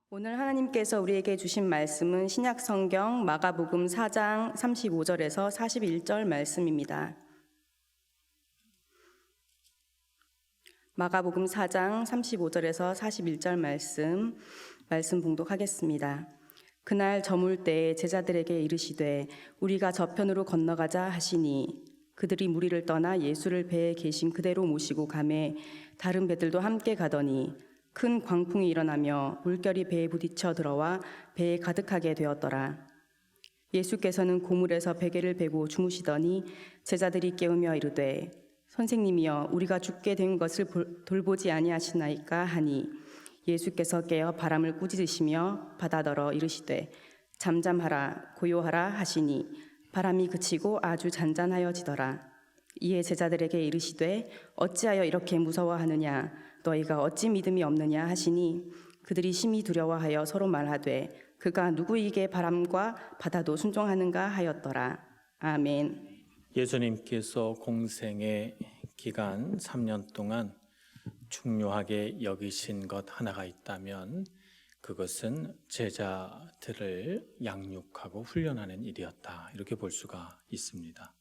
오늘 하나님께서 우리에게 주신 말씀은 신약성경 마가복음 4장 35절에서 41절 말씀입니다. 마가복음 4장 35절에서 41절 말씀 봉독하겠습니다. 그날 저물 때에 제자들에게 이르시되 우리가 저편으로 건너가자 하시니 그들이 무리를 떠나 예수를 배에 계신 그대로 모시고 가매 다른 배들도 함께 가더니 큰 광풍이 일어나며 물결이 배에 부딪혀 들어와 배에 가득하게 되었더라. 예수께서는 고물에서 베개를 베고 주무시더니 제자들이 깨우며 이르되 선생님이여 우리가 죽게 된 것을 돌보지 아니하시나이까 하니 예수께서 깨어 바람을 꾸짖으시며 바다더러 이르시되 잠잠하라 고요하라 하시니 바람이 그치고 아주 잔잔하여지더라. 이에 제자들에게 이르시되 어찌하여 이렇게 무서워하느냐 너희가 어찌 믿음이 없느냐 하시니 그들이 심히 두려워하여 서로 말하되 그가 누구에게 바람과 바다도 순종하는가 하였더라. 아멘. 예수님께서 공생의 기간 3년 동안 중요하게 여기신 것 하나가 있다면 그것은 제자들을 양육하고 훈련하는 일이었다. 이렇게 볼 수가 있습니다.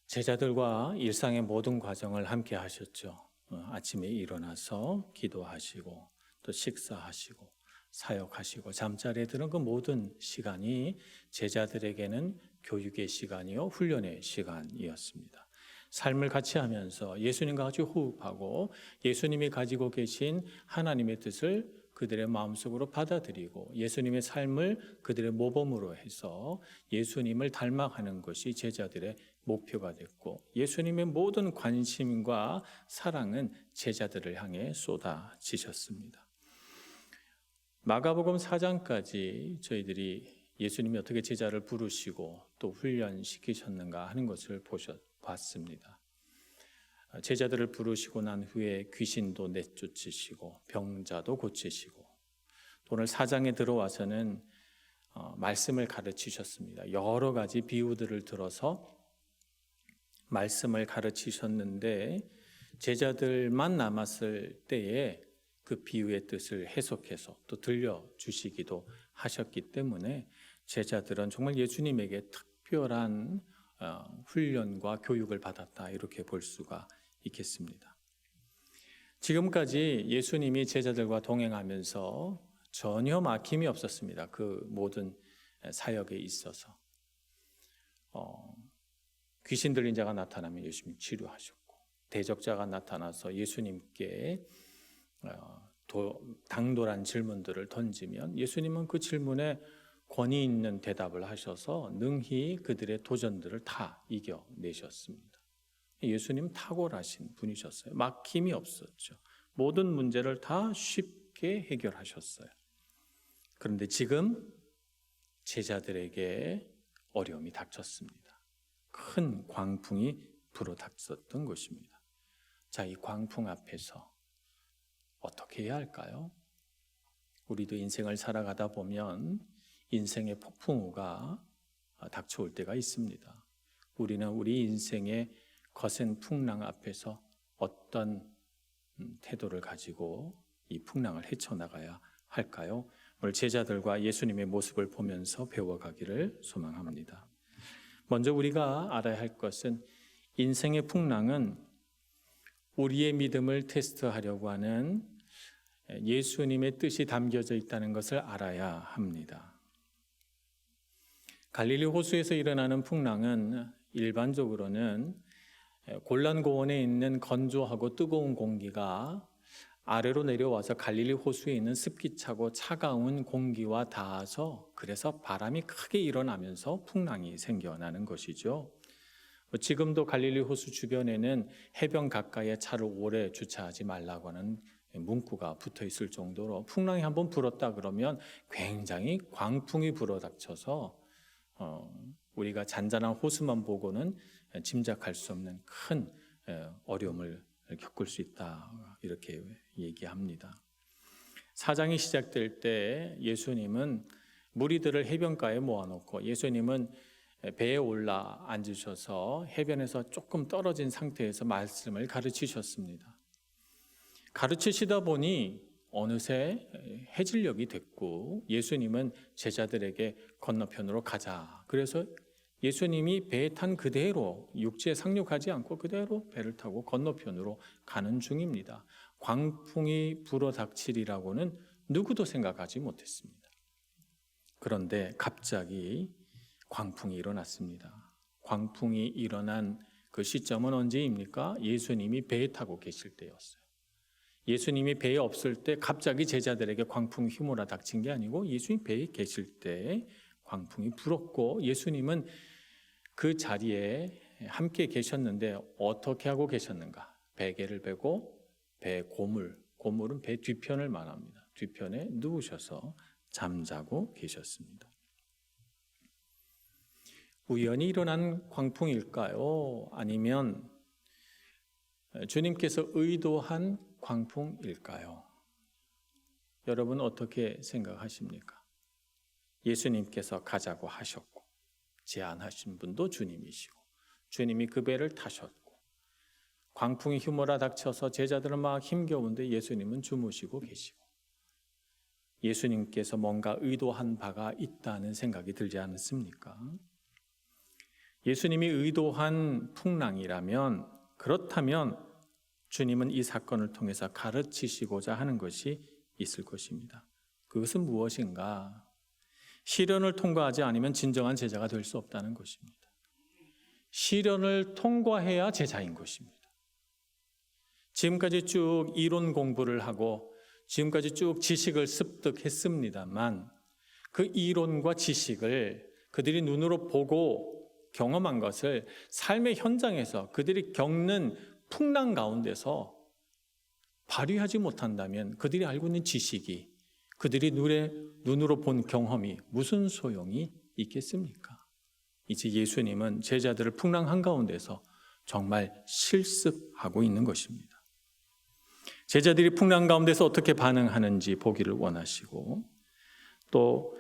제자들과 일상의 모든 과정을 함께 하셨죠. 아침에 일어나서 기도하시고 또 식사하시고 사역하시고 잠자리에 드는 그 모든 시간이 제자들에게는 교육의 시간이요 훈련의 시간이었습니다. 삶을 같이 하면서 예수님과 같이 호흡하고 예수님이 가지고 계신 하나님의 뜻을 그들의 마음속으로 받아들이고 예수님의 삶을 그들의 모범으로 해서 예수님을 닮아가는 것이 제자들의 목표가 됐고 예수님의 모든 관심과 사랑은 제자들을 향해 쏟아지셨습니다. 마가복음 4장까지 저희들이 예수님이 어떻게 제자를 부르시고 또 훈련시키셨는가 하는 것을 봤습니다. 제자들을 부르시고 난 후에 귀신도 내쫓으시고 병자도 고치시고 오늘 4장에 들어와서는 말씀을 가르치셨습니다. 여러 가지 비유들을 들어서 말씀을 가르치셨는데 제자들만 남았을 때에 그 비유의 뜻을 해석해서 또 들려주시기도 하셨기 때문에 제자들은 정말 예수님에게 특별한 훈련과 교육을 받았다 이렇게 볼 수가 있겠습니다. 지금까지 예수님이 제자들과 동행하면서 전혀 막힘이 없었습니다. 그 모든 사역에 있어서 귀신 들린 자가 나타나면 예수님 치료하셨고 대적자가 나타나서 예수님께 당돌한 질문들을 던지면 예수님은 그 질문에 권위 있는 대답을 하셔서 능히 그들의 도전들을 다 이겨내셨습니다. 예수님 탁월하신 분이셨어요. 막힘이 없었죠. 모든 문제를 다 쉽게 해결하셨어요. 그런데 지금 제자들에게 어려움이 닥쳤습니다. 큰 광풍이 불어닥쳤던 것입니다. 자, 이 광풍 앞에서 어떻게 해야 할까요? 우리도 인생을 살아가다 보면 인생의 폭풍우가 닥쳐올 때가 있습니다. 우리는 우리 인생의 거센 풍랑 앞에서 어떤 태도를 가지고 이 풍랑을 헤쳐나가야 할까요? 오늘 제자들과 예수님의 모습을 보면서 배워가기를 소망합니다. 먼저 우리가 알아야 할 것은 인생의 풍랑은 우리의 믿음을 테스트하려고 하는 예수님의 뜻이 담겨져 있다는 것을 알아야 합니다. 갈릴리 호수에서 일어나는 풍랑은 일반적으로는 골란고원에 있는 건조하고 뜨거운 공기가 아래로 내려와서 갈릴리 호수에 있는 습기차고 차가운 공기와 닿아서 그래서 바람이 크게 일어나면서 풍랑이 생겨나는 것이죠. 지금도 갈릴리 호수 주변에는 해변 가까이에 차를 오래 주차하지 말라고 하는 문구가 붙어 있을 정도로 풍랑이 한번 불었다 그러면 굉장히 광풍이 불어닥쳐서 우리가 잔잔한 호수만 보고는 짐작할 수 없는 큰 어려움을 겪을 수 있다 이렇게 얘기합니다. 4장이 시작될 때 예수님은 무리들을 해변가에 모아놓고 예수님은 배에 올라 앉으셔서 해변에서 조금 떨어진 상태에서 말씀을 가르치셨습니다. 가르치시다 보니 어느새 해질녘이 됐고 예수님은 제자들에게 건너편으로 가자. 그래서 예수님이 배에 탄 그대로 육지에 상륙하지 않고 그대로 배를 타고 건너편으로 가는 중입니다. 광풍이 불어닥치리라고는 누구도 생각하지 못했습니다. 그런데 갑자기 광풍이 일어났습니다. 광풍이 일어난 그 시점은 언제입니까? 예수님이 배에 타고 계실 때였어요. 예수님이 배에 없을 때 갑자기 제자들에게 광풍이 휘몰아 닥친 게 아니고 예수님 배에 계실 때 광풍이 불었고 예수님은 그 자리에 함께 계셨는데 어떻게 하고 계셨는가? 베개를 베고 배 고물은 배 뒤편을 말합니다. 뒤편에 누우셔서 잠자고 계셨습니다. 우연히 일어난 광풍일까요? 아니면 주님께서 의도한 광풍일까요? 여러분 어떻게 생각하십니까? 예수님께서 가자고 하셨고 제안하신 분도 주님이시고 주님이 그 배를 타셨고 광풍이 휘몰아 닥쳐서 제자들은 막 힘겨운데 예수님은 주무시고 계시고 예수님께서 뭔가 의도한 바가 있다는 생각이 들지 않습니까? 예수님이 의도한 풍랑이라면 그렇다면 주님은 이 사건을 통해서 가르치시고자 하는 것이 있을 것입니다. 그것은 무엇인가? 시련을 통과하지 않으면 진정한 제자가 될 수 없다는 것입니다. 시련을 통과해야 제자인 것입니다. 지금까지 쭉 이론 공부를 하고 지금까지 쭉 지식을 습득했습니다만 그 이론과 지식을 그들이 눈으로 보고 경험한 것을 삶의 현장에서 그들이 겪는 풍랑 가운데서 발휘하지 못한다면 그들이 알고 있는 지식이 그들이 눈으로 본 경험이 무슨 소용이 있겠습니까? 이제 예수님은 제자들을 풍랑 한가운데서 정말 실습하고 있는 것입니다. 제자들이 풍랑 가운데서 어떻게 반응하는지 보기를 원하시고 또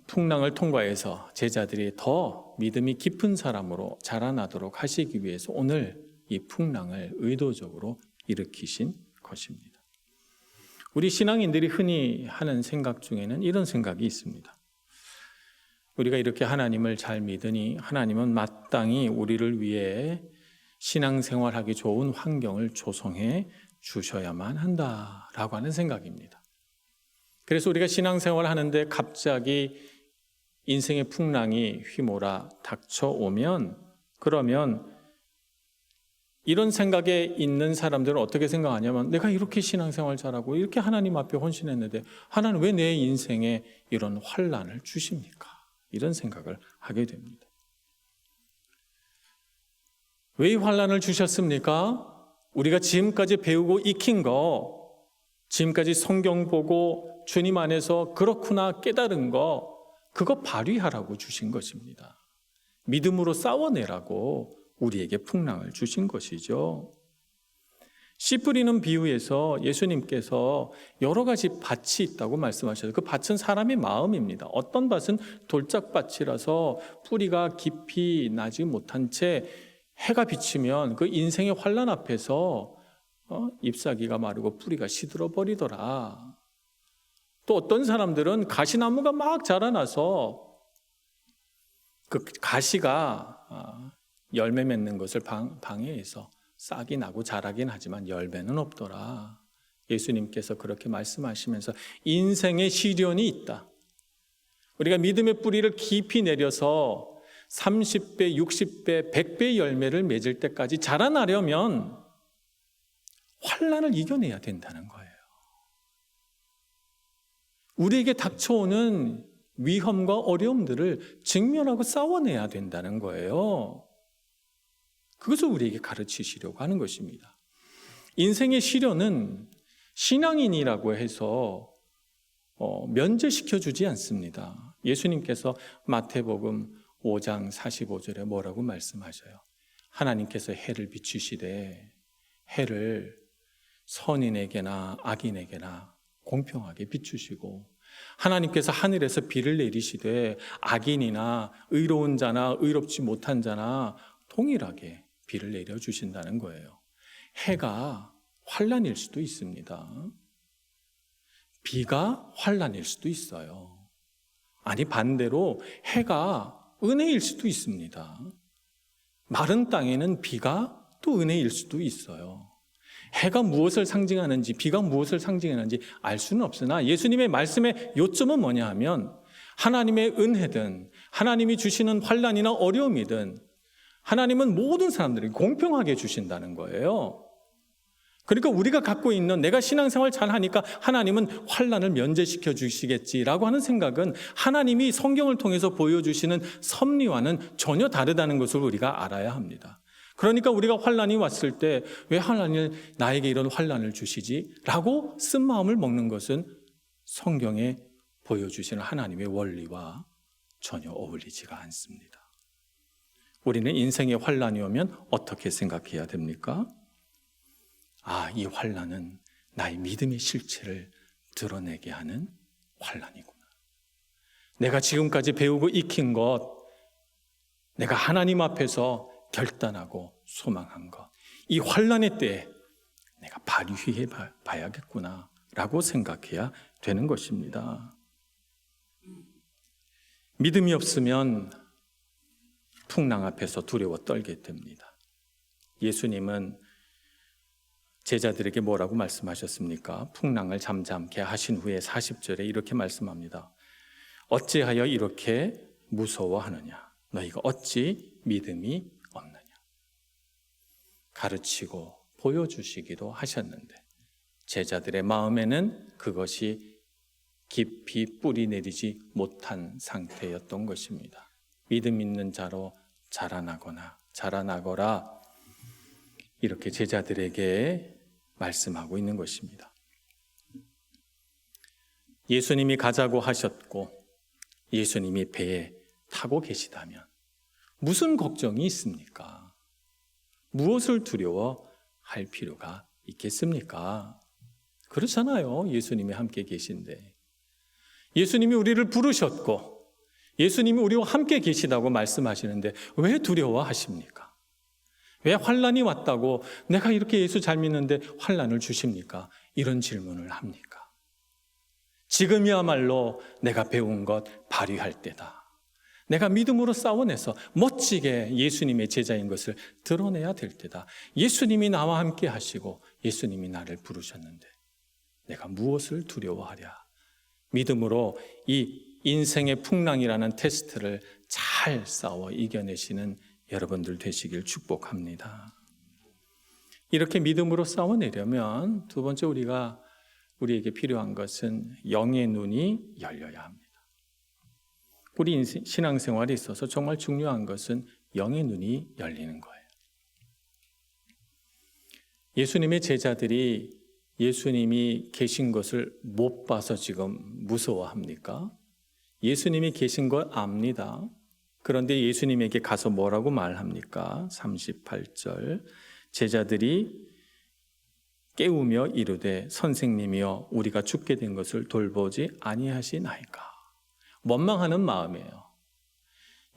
풍랑을 통과해서 제자들이 더 믿음이 깊은 사람으로 자라나도록 하시기 위해서 오늘 이 풍랑을 의도적으로 일으키신 것입니다. 우리 신앙인들이 흔히 하는 생각 중에는 이런 생각이 있습니다. 우리가 이렇게 하나님을 잘 믿으니 하나님은 마땅히 우리를 위해 신앙생활하기 좋은 환경을 조성해 주셔야만 한다라고 하는 생각입니다. 그래서 우리가 신앙생활을 하는데 갑자기 인생의 풍랑이 휘몰아 닥쳐오면 그러면 이런 생각에 있는 사람들은 어떻게 생각하냐면 내가 이렇게 신앙생활 잘하고 이렇게 하나님 앞에 헌신했는데 하나님 왜 내 인생에 이런 환난을 주십니까? 이런 생각을 하게 됩니다. 왜 이 환난을 주셨습니까? 우리가 지금까지 배우고 익힌 거, 지금까지 성경 보고 주님 안에서 그렇구나 깨달은 거, 그거 발휘하라고 주신 것입니다. 믿음으로 싸워내라고 우리에게 풍랑을 주신 것이죠. 씨 뿌리는 비유에서 예수님께서 여러 가지 밭이 있다고 말씀하셨어요. 그 밭은 사람의 마음입니다. 어떤 밭은 돌짝밭이라서 뿌리가 깊이 나지 못한 채 해가 비치면 그 인생의 환난 앞에서 잎사귀가 마르고 뿌리가 시들어버리더라. 또 어떤 사람들은 가시나무가 막 자라나서 그 가시가 열매 맺는 것을 방해해서 싹이 나고 자라긴 하지만 열매는 없더라. 예수님께서 그렇게 말씀하시면서 인생의 시련이 있다. 우리가 믿음의 뿌리를 깊이 내려서 30배, 60배, 100배의 열매를 맺을 때까지 자라나려면 환난을 이겨내야 된다는 거예요. 우리에게 닥쳐오는 위험과 어려움들을 직면하고 싸워내야 된다는 거예요. 그것을 우리에게 가르치시려고 하는 것입니다. 인생의 시련은 신앙인이라고 해서 면제시켜주지 않습니다. 예수님께서 마태복음 5장 45절에 뭐라고 말씀하셔요? 하나님께서 해를 비추시되 해를 선인에게나 악인에게나 공평하게 비추시고 하나님께서 하늘에서 비를 내리시되 악인이나 의로운 자나 의롭지 못한 자나 동일하게 비를 내려주신다는 거예요. 해가 환난일 수도 있습니다. 비가 환난일 수도 있어요. 아니 반대로 해가 은혜일 수도 있습니다. 마른 땅에는 비가 또 은혜일 수도 있어요. 해가 무엇을 상징하는지 비가 무엇을 상징하는지 알 수는 없으나 예수님의 말씀의 요점은 뭐냐 하면 하나님의 은혜든 하나님이 주시는 환난이나 어려움이든 하나님은 모든 사람들에게 공평하게 주신다는 거예요. 그러니까 우리가 갖고 있는 내가 신앙생활 잘하니까 하나님은 환난을 면제시켜 주시겠지라고 하는 생각은 하나님이 성경을 통해서 보여주시는 섭리와는 전혀 다르다는 것을 우리가 알아야 합니다. 그러니까 우리가 환난이 왔을 때 왜 하나님 나에게 이런 환난을 주시지? 라고 쓴 마음을 먹는 것은 성경에 보여주시는 하나님의 원리와 전혀 어울리지가 않습니다. 우리는 인생의 환난이 오면 어떻게 생각해야 됩니까? 이 환난은 나의 믿음의 실체를 드러내게 하는 환난이구나. 내가 지금까지 배우고 익힌 것, 내가 하나님 앞에서 결단하고 소망한 것, 이 환난의 때에 내가 발휘해 봐야겠구나 라고 생각해야 되는 것입니다. 믿음이 없으면 풍랑 앞에서 두려워 떨게 됩니다. 예수님은 제자들에게 뭐라고 말씀하셨습니까? 풍랑을 잠잠케 하신 후에 40절에 이렇게 말씀합니다. 어찌하여 이렇게 무서워하느냐? 너희가 어찌 믿음이 없느냐? 가르치고 보여주시기도 하셨는데 제자들의 마음에는 그것이 깊이 뿌리 내리지 못한 상태였던 것입니다. 믿음 있는 자로 자라나거라 이렇게 제자들에게 말씀하고 있는 것입니다. 예수님이 가자고 하셨고 예수님이 배에 타고 계시다면 무슨 걱정이 있습니까? 무엇을 두려워할 필요가 있겠습니까? 그렇잖아요. 예수님이 함께 계신데 예수님이 우리를 부르셨고 예수님이 우리와 함께 계시다고 말씀하시는데 왜 두려워하십니까? 왜 환난이 왔다고 내가 이렇게 예수 잘 믿는데 환난을 주십니까? 이런 질문을 합니까? 지금이야말로 내가 배운 것 발휘할 때다. 내가 믿음으로 싸워내서 멋지게 예수님의 제자인 것을 드러내야 될 때다. 예수님이 나와 함께 하시고 예수님이 나를 부르셨는데 내가 무엇을 두려워하랴? 믿음으로 이 인생의 풍랑이라는 테스트를 잘 싸워 이겨내시는 여러분들 되시길 축복합니다. 이렇게 믿음으로 싸워내려면 두 번째 우리에게 필요한 것은 영의 눈이 열려야 합니다. 우리 신앙생활에 있어서 정말 중요한 것은 영의 눈이 열리는 거예요. 예수님의 제자들이 예수님이 계신 것을 못 봐서 지금 무서워합니까? 예수님이 계신 걸 압니다. 그런데 예수님에게 가서 뭐라고 말합니까? 38절 제자들이 깨우며 이르되 선생님이여 우리가 죽게 된 것을 돌보지 아니하시나이까. 원망하는 마음이에요.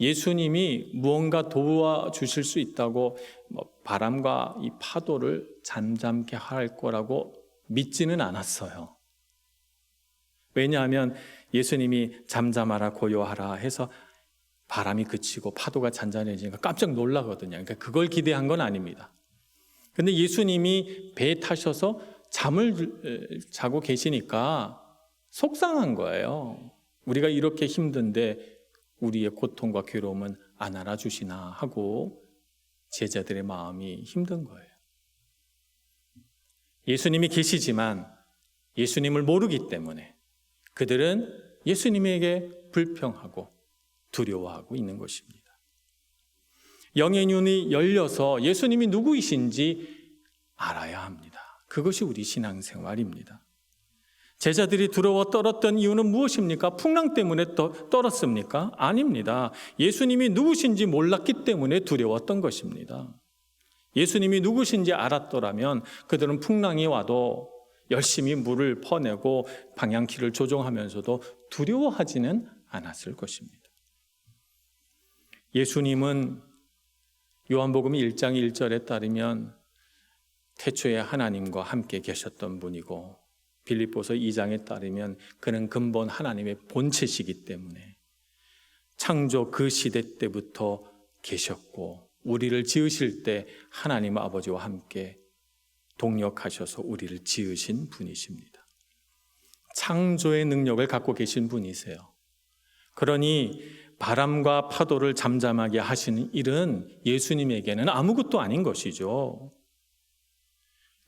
예수님이 무언가 도와주실 수 있다고 바람과 이 파도를 잠잠케 할 거라고 믿지는 않았어요. 왜냐하면 예수님이 잠잠하라 고요하라 해서 바람이 그치고 파도가 잔잔해지니까 깜짝 놀라거든요. 그러니까 그걸 기대한 건 아닙니다. 근데 예수님이 배에 타셔서 잠을 자고 계시니까 속상한 거예요. 우리가 이렇게 힘든데 우리의 고통과 괴로움은 안 알아주시나 하고 제자들의 마음이 힘든 거예요. 예수님이 계시지만 예수님을 모르기 때문에 그들은 예수님에게 불평하고 두려워하고 있는 것입니다. 영의 눈이 열려서 예수님이 누구이신지 알아야 합니다. 그것이 우리 신앙생활입니다. 제자들이 두려워 떨었던 이유는 무엇입니까? 풍랑 때문에 떨었습니까? 아닙니다. 예수님이 누구신지 몰랐기 때문에 두려웠던 것입니다. 예수님이 누구신지 알았더라면 그들은 풍랑이 와도 열심히 물을 퍼내고 방향키를 조종하면서도 두려워하지는 않았을 것입니다. 예수님은 요한복음 1장 1절에 따르면 태초에 하나님과 함께 계셨던 분이고 빌립보서 2장에 따르면 그는 근본 하나님의 본체시기 때문에 창조 그 시대 때부터 계셨고 우리를 지으실 때 하나님 아버지와 함께 동력하셔서 우리를 지으신 분이십니다. 창조의 능력을 갖고 계신 분이세요. 그러니 바람과 파도를 잠잠하게 하시는 일은 예수님에게는 아무것도 아닌 것이죠.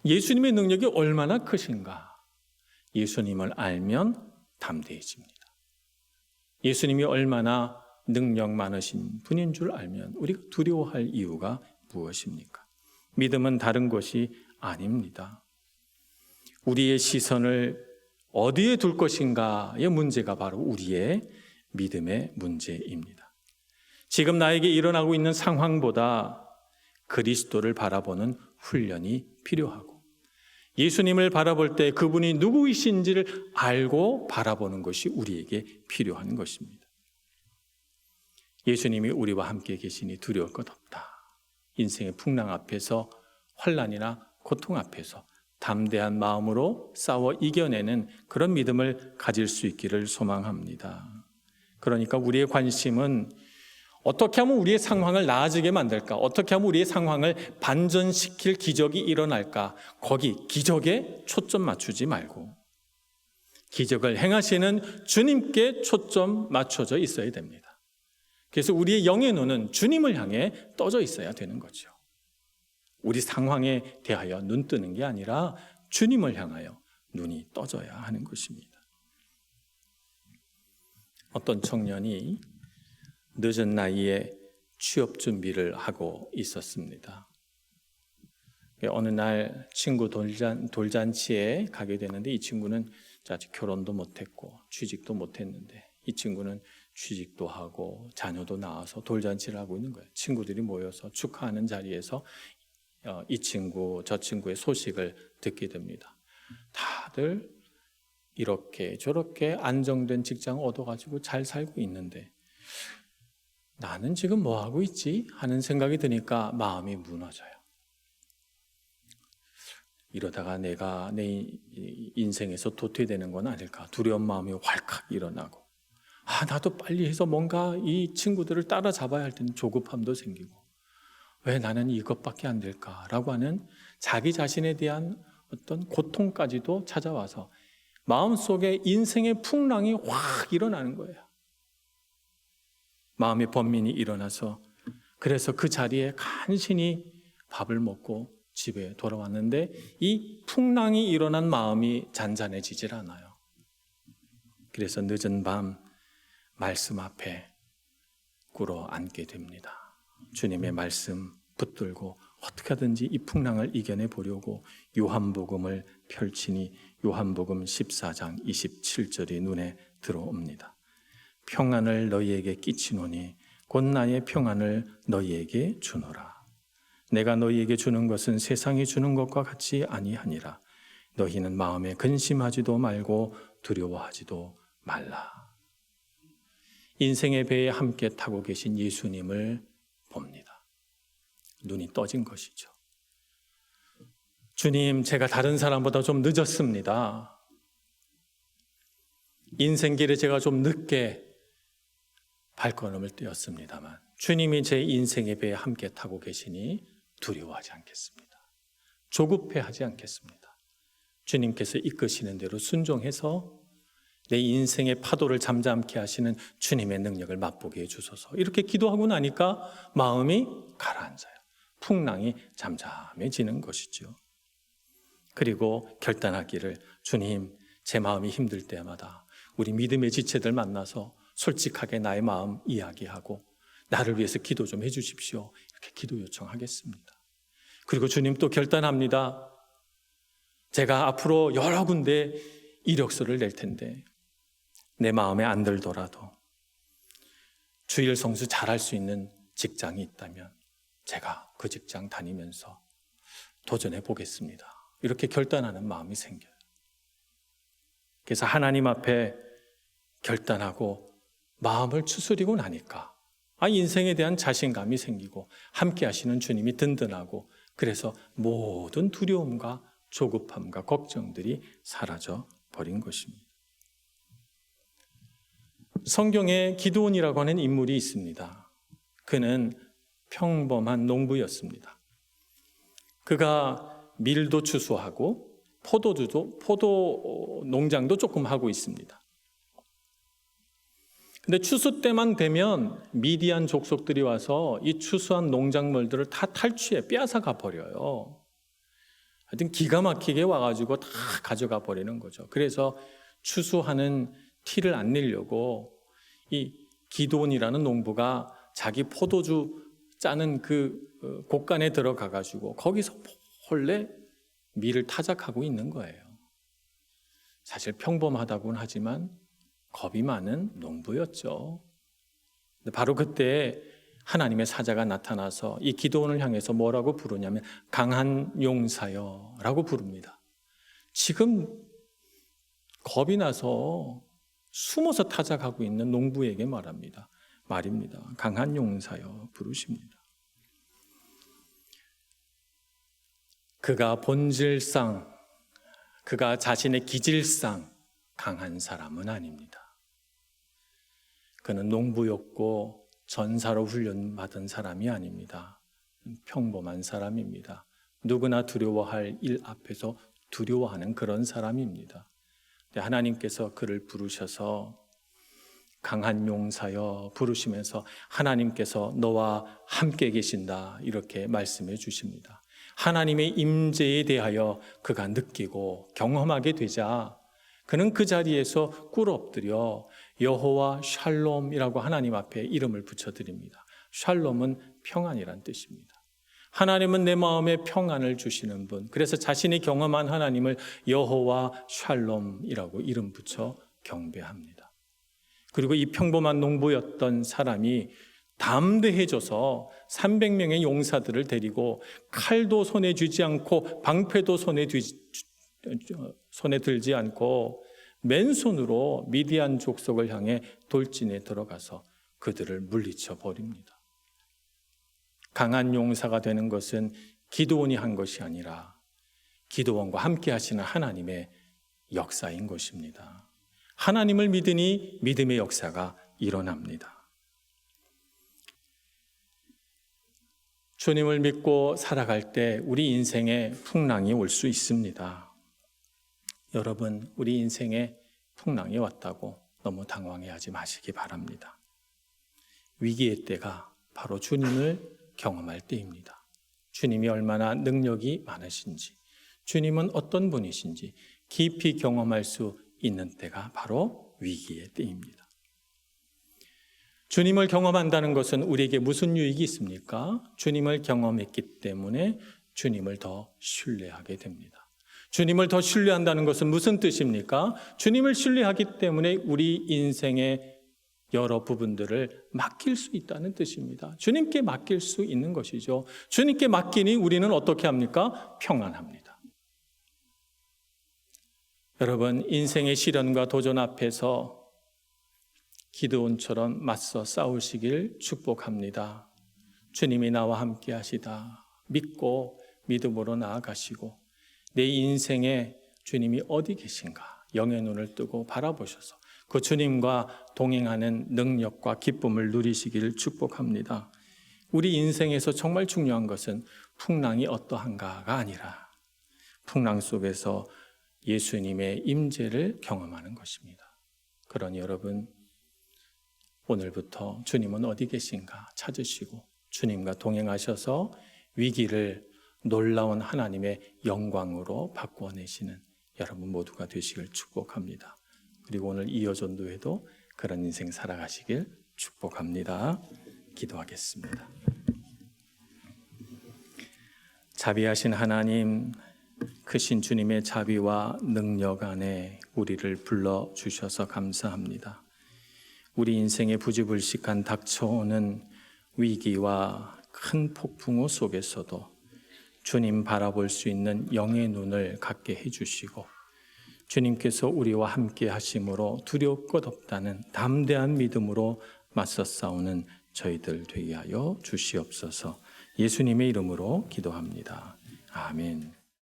예수님의 능력이 얼마나 크신가? 예수님을 알면 담대해집니다. 예수님이 얼마나 능력 많으신 분인 줄 알면 우리가 두려워할 이유가 무엇입니까? 믿음은 다른 것이 아닙니다. 우리의 시선을 어디에 둘 것인가의 문제가 바로 우리의 믿음의 문제입니다. 지금 나에게 일어나고 있는 상황보다 그리스도를 바라보는 훈련이 필요하고 예수님을 바라볼 때 그분이 누구이신지를 알고 바라보는 것이 우리에게 필요한 것입니다. 예수님이 우리와 함께 계시니 두려울 것 없다. 인생의 풍랑 앞에서 환난이나 고통 앞에서 담대한 마음으로 싸워 이겨내는 그런 믿음을 가질 수 있기를 소망합니다. 그러니까 우리의 관심은 어떻게 하면 우리의 상황을 나아지게 만들까? 어떻게 하면 우리의 상황을 반전시킬 기적이 일어날까? 거기 기적에 초점 맞추지 말고 기적을 행하시는 주님께 초점 맞춰져 있어야 됩니다. 그래서 우리의 영의 눈은 주님을 향해 떠져 있어야 되는 거죠. 우리 상황에 대하여 눈 뜨는 게 아니라 주님을 향하여 눈이 떠져야 하는 것입니다. 어떤 청년이 늦은 나이에 취업 준비를 하고 있었습니다. 어느 날 친구 돌잔치에 가게 되는데 이 친구는 아직 결혼도 못했고 취직도 못했는데 이 친구는 취직도 하고 자녀도 낳아서 돌잔치를 하고 있는 거예요. 친구들이 모여서 축하하는 자리에서 이 친구 저 친구의 소식을 듣게 됩니다. 다들 이렇게 저렇게 안정된 직장을 얻어가지고 잘 살고 있는데 나는 지금 뭐 하고 있지? 하는 생각이 드니까 마음이 무너져요. 이러다가 내가 내 인생에서 도태되는 건 아닐까? 두려운 마음이 왈칵 일어나고 나도 빨리 해서 뭔가 이 친구들을 따라잡아야 할 때는 조급함도 생기고 왜 나는 이것밖에 안 될까라고 하는 자기 자신에 대한 어떤 고통까지도 찾아와서 마음속에 인생의 풍랑이 확 일어나는 거예요. 마음의 번민이 일어나서 그래서 그 자리에 간신히 밥을 먹고 집에 돌아왔는데 이 풍랑이 일어난 마음이 잔잔해지질 않아요. 그래서 늦은 밤 말씀 앞에 꿇어 앉게 됩니다. 주님의 말씀 붙들고 어떻게 하든지 이 풍랑을 이겨내 보려고 요한복음을 펼치니 요한복음 14장 27절이 눈에 들어옵니다. 평안을 너희에게 끼치노니 곧 나의 평안을 너희에게 주노라. 내가 너희에게 주는 것은 세상이 주는 것과 같이 아니하니라. 너희는 마음에 근심하지도 말고 두려워하지도 말라. 인생의 배에 함께 타고 계신 예수님을 봅니다. 눈이 떠진 것이죠. 주님, 제가 다른 사람보다 좀 늦었습니다. 인생길에 제가 좀 늦게 발걸음을 떼었습니다만 주님이 제 인생의 배에 함께 타고 계시니 두려워하지 않겠습니다. 조급해하지 않겠습니다. 주님께서 이끄시는 대로 순종해서 내 인생의 파도를 잠잠케 하시는 주님의 능력을 맛보게 해주소서. 이렇게 기도하고 나니까 마음이 가라앉아요. 풍랑이 잠잠해지는 것이죠. 그리고 결단하기를 주님, 제 마음이 힘들 때마다 우리 믿음의 지체들 만나서 솔직하게 나의 마음 이야기하고 나를 위해서 기도 좀 해주십시오. 이렇게 기도 요청하겠습니다. 그리고 주님 또 결단합니다. 제가 앞으로 여러 군데 이력서를 낼 텐데 내 마음에 안 들더라도 주일 성수 잘할 수 있는 직장이 있다면 제가 그 직장 다니면서 도전해 보겠습니다. 이렇게 결단하는 마음이 생겨요. 그래서 하나님 앞에 결단하고 마음을 추스리고 나니까 인생에 대한 자신감이 생기고 함께 하시는 주님이 든든하고 그래서 모든 두려움과 조급함과 걱정들이 사라져 버린 것입니다. 성경에 기드온이라고 하는 인물이 있습니다. 그는 평범한 농부였습니다. 그가 밀도 추수하고 포도 농장도 조금 하고 있습니다. 근데 추수 때만 되면 미디안 족속들이 와서 이 추수한 농작물들을 다 탈취해 빼앗아가 버려요. 하여튼 기가 막히게 와가지고 다 가져가 버리는 거죠. 그래서 추수하는 티를 안 내려고 이 기드온이라는 농부가 자기 포도주 짜는 그 곳간에 들어가가지고 거기서 몰래 밀을 타작하고 있는 거예요. 사실 평범하다고는 하지만 겁이 많은 농부였죠. 근데 바로 그때 하나님의 사자가 나타나서 이 기드온을 향해서 뭐라고 부르냐면 강한 용사여 라고 부릅니다. 지금 겁이 나서 숨어서 타작하고 있는 농부에게 말입니다. 강한 용사여 부르십니다. 그가 본질상, 그가 자신의 기질상 강한 사람은 아닙니다. 그는 농부였고 전사로 훈련받은 사람이 아닙니다. 평범한 사람입니다. 누구나 두려워할 일 앞에서 두려워하는 그런 사람입니다. 하나님께서 그를 부르셔서 강한 용사여 부르시면서 하나님께서 너와 함께 계신다 이렇게 말씀해 주십니다. 하나님의 임재에 대하여 그가 느끼고 경험하게 되자 그는 그 자리에서 꿇어 엎드려 여호와 샬롬이라고 하나님 앞에 이름을 붙여드립니다. 샬롬은 평안이란 뜻입니다. 하나님은 내 마음에 평안을 주시는 분, 그래서 자신이 경험한 하나님을 여호와 샬롬이라고 이름 붙여 경배합니다. 그리고 이 평범한 농부였던 사람이 담대해져서 300명의 용사들을 데리고 칼도 손에 쥐지 않고 방패도 손에 들지 않고 맨손으로 미디안 족속을 향해 돌진에 들어가서 그들을 물리쳐 버립니다. 강한 용사가 되는 것은 기드온이 한 것이 아니라 기드온과 함께 하시는 하나님의 역사인 것입니다. 하나님을 믿으니 믿음의 역사가 일어납니다. 주님을 믿고 살아갈 때 우리 인생에 풍랑이 올 수 있습니다. 여러분, 우리 인생에 풍랑이 왔다고 너무 당황해하지 마시기 바랍니다. 위기의 때가 바로 주님을 경험할 때입니다. 주님이 얼마나 능력이 많으신지, 주님은 어떤 분이신지 깊이 경험할 수 있는 때가 바로 위기의 때입니다. 주님을 경험한다는 것은 우리에게 무슨 유익이 있습니까? 주님을 경험했기 때문에 주님을 더 신뢰하게 됩니다. 주님을 더 신뢰한다는 것은 무슨 뜻입니까? 주님을 신뢰하기 때문에 우리 인생의 여러 부분들을 맡길 수 있다는 뜻입니다. 주님께 맡길 수 있는 것이죠. 주님께 맡기니 우리는 어떻게 합니까? 평안합니다. 여러분, 인생의 시련과 도전 앞에서 기드온처럼 맞서 싸우시길 축복합니다. 주님이 나와 함께 하시다 믿고 믿음으로 나아가시고 내 인생에 주님이 어디 계신가 영의 눈을 뜨고 바라보셔서 그 주님과 동행하는 능력과 기쁨을 누리시기를 축복합니다. 우리 인생에서 정말 중요한 것은 풍랑이 어떠한가가 아니라 풍랑 속에서 예수님의 임재를 경험하는 것입니다. 그러니 여러분, 오늘부터 주님은 어디 계신가 찾으시고 주님과 동행하셔서 위기를 놀라운 하나님의 영광으로 바꾸어내시는 여러분 모두가 되시길 축복합니다. 그리고 오늘 이어전도회도 그런 인생 살아가시길 축복합니다. 기도하겠습니다. 자비하신 하나님, 크신 주님의 자비와 능력 안에 우리를 불러주셔서 감사합니다. 우리 인생의 부지불식한 닥쳐오는 위기와 큰 폭풍우 속에서도 주님 바라볼 수 있는 영의 눈을 갖게 해주시고 주님께서 우리와 함께 하심으로 두려울 것 없다는 담대한 믿음으로 맞서 싸우는 저희들 되게 하여 주시옵소서. 예수님의 이름으로 기도합니다. 아멘.